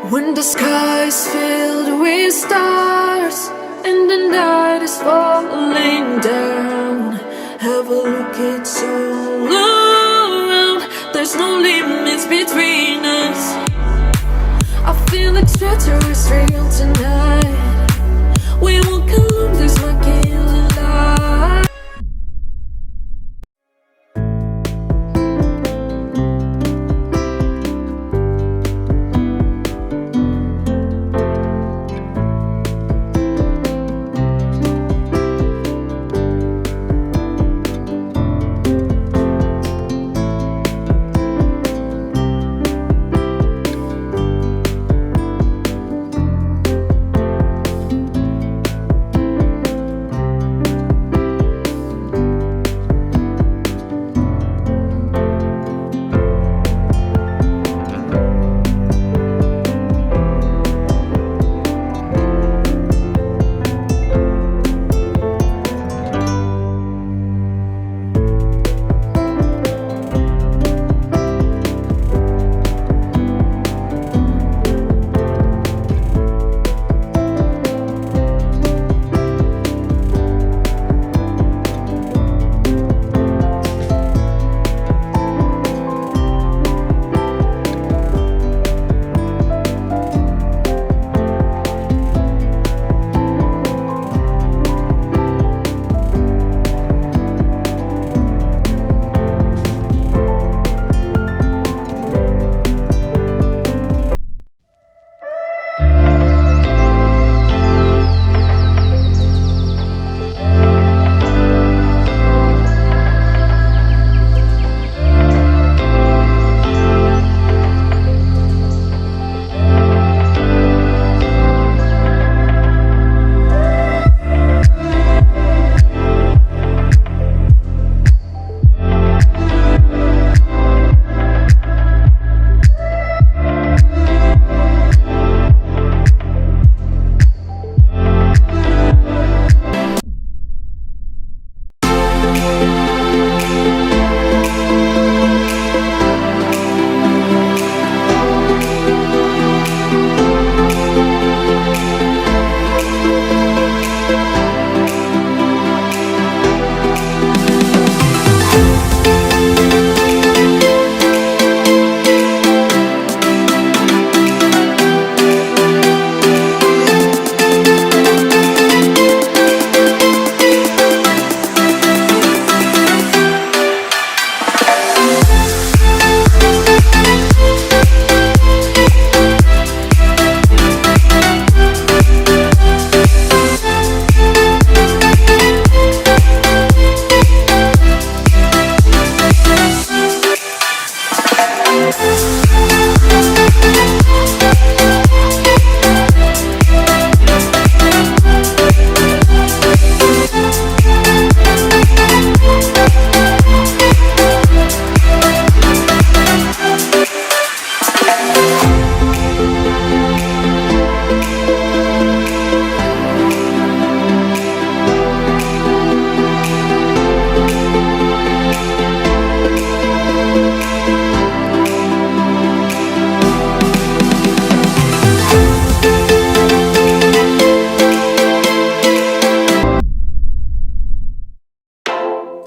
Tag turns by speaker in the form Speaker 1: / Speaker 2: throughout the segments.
Speaker 1: When the sky is filled with stars and the night is falling down, have a look, it's all around. There's no limits between us. I feel extraterrestrial tonight. We walk along this killing light.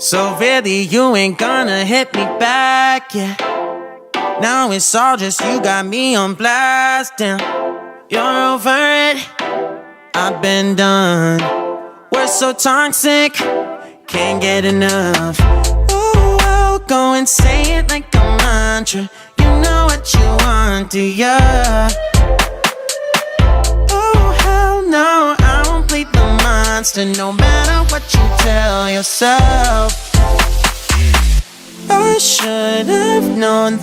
Speaker 2: So really, you ain't gonna hit me back, yeah. Now it's all just you got me on blast, damn. You're over it, I've been done. We're so toxic, can't get enough. Ooh, I'll go and say it like a mantra. You know what you want, do ya? Oh, hell no, I won't plead the monster, no matter what you tell yourself. I should have known